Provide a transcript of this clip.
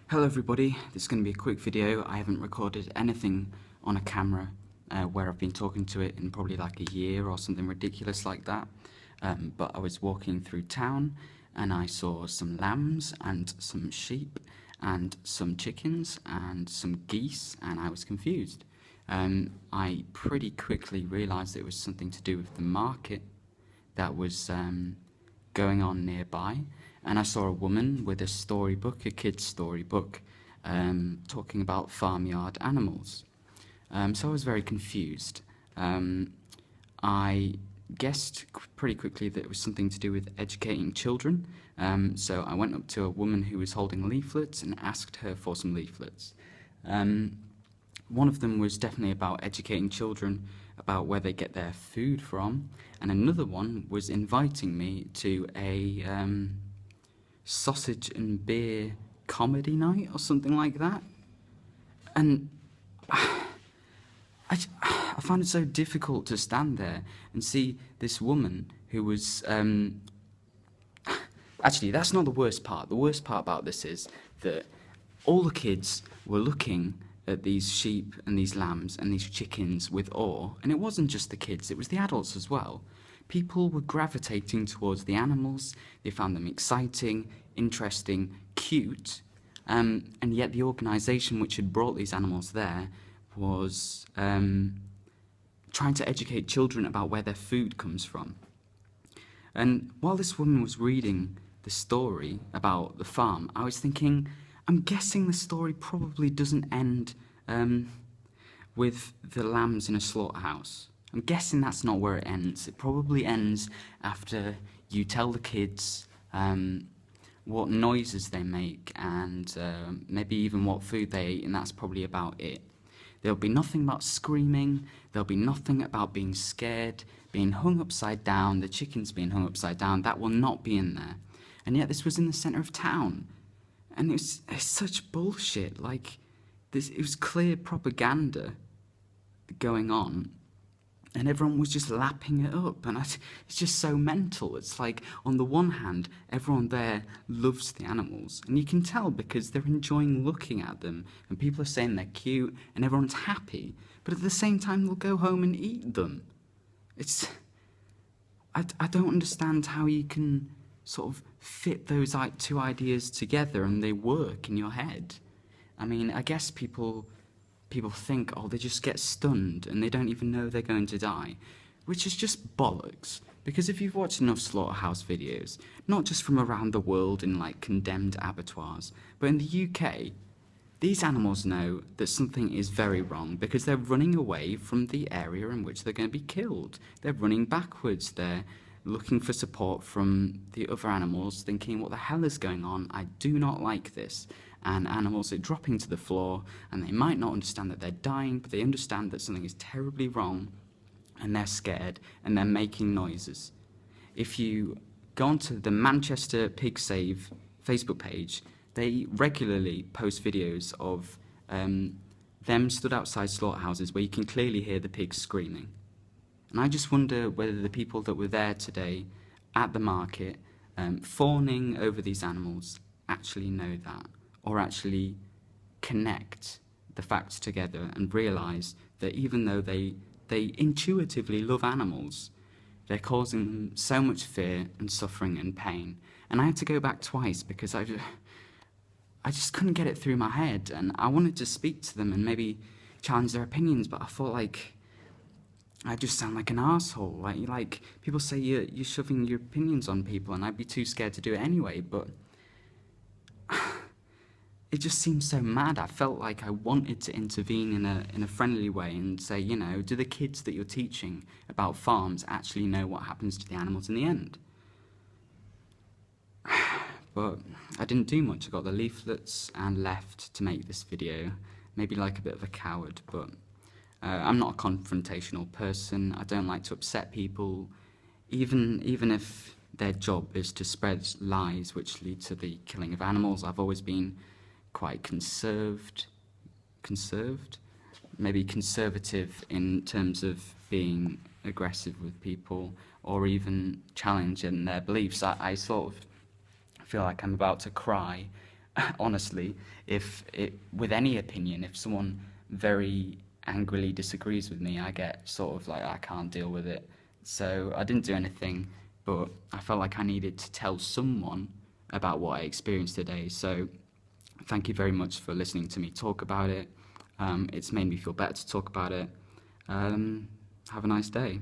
Hello everybody, this is going to be a quick video. I haven't recorded anything on a camera where I've been talking to it in probably like a year or something ridiculous like that. But I was walking through town and I saw some lambs and some sheep and some chickens and some geese, and I was confused. I pretty quickly realised it was something to do with the market that was going on nearby, and I saw a woman with a storybook, a kid's storybook, talking about farmyard animals. So I was very confused. I guessed pretty quickly that it was something to do with educating children, so I went up to a woman who was holding leaflets and asked her for some leaflets. One of them was definitely about educating children about where they get their food from, and another one was inviting me to a sausage and beer comedy night or something like that. And I found it so difficult to stand there and see this woman who was actually, that's not the worst part. The worst part about this is that all the kids were looking at these sheep and these lambs and these chickens with awe, and it wasn't just the kids, it was the adults as well. People were gravitating towards the animals. They found them exciting, interesting, cute, and yet the organisation which had brought these animals there was trying to educate children about where their food comes from. And while this woman was reading the story about the farm, I was thinking, I'm guessing the story probably doesn't end with the lambs in a slaughterhouse. I'm guessing that's not where it ends. It probably ends after you tell the kids what noises they make and maybe even what food they eat, and that's probably about it. There'll be nothing about screaming, there'll be nothing about being scared, being hung upside down, the chickens being hung upside down. That will not be in there. And yet this was in the centre of town. And it's such bullshit. Like, this, it was clear propaganda going on, and everyone was just lapping it up, and it's just so mental. It's like, on the one hand, everyone there loves the animals, and you can tell because they're enjoying looking at them, and people are saying they're cute, and everyone's happy, but at the same time, they'll go home and eat them. I don't understand how you can sort of fit those two ideas together and they work in your head. I mean, I guess people think, oh, they just get stunned and they don't even know they're going to die, which is just bollocks. Because if you've watched enough slaughterhouse videos, not just from around the world in like condemned abattoirs, but in the UK, these animals know that something is very wrong because they're running away from the area in which they're going to be killed. They're running backwards. They're looking for support from the other animals, thinking, what the hell is going on? I do not like this. And animals are dropping to the floor, and they might not understand that they're dying, but they understand that something is terribly wrong, and they're scared, and they're making noises. If you go onto the Manchester Pig Save Facebook page, they regularly post videos of them stood outside slaughterhouses where you can clearly hear the pigs screaming. And I just wonder whether the people that were there today at the market, fawning over these animals, actually know that, or actually connect the facts together and realise that even though they intuitively love animals, they're causing them so much fear and suffering and pain. And I had to go back twice because I just couldn't get it through my head, and I wanted to speak to them and maybe challenge their opinions, but I thought, like, I just sound like an arsehole. Like people say you're shoving your opinions on people, and I'd be too scared to do it anyway, but it just seems so mad. I felt like I wanted to intervene in a friendly way and say, you know, do the kids that you're teaching about farms actually know what happens to the animals in the end? But I didn't do much. I got the leaflets and left to make this video. Maybe like a bit of a coward, but I'm not a confrontational person. I don't like to upset people, even if their job is to spread lies which lead to the killing of animals. I've always been quite conservative, maybe conservative in terms of being aggressive with people or even challenging their beliefs. I sort of feel like I'm about to cry honestly, if it, with any opinion, if someone very angrily disagrees with me, I get sort of like, I can't deal with it. So I didn't do anything, but I felt like I needed to tell someone about what I experienced today. So thank you very much for listening to me talk about it. It's made me feel better to talk about it. Have a nice day.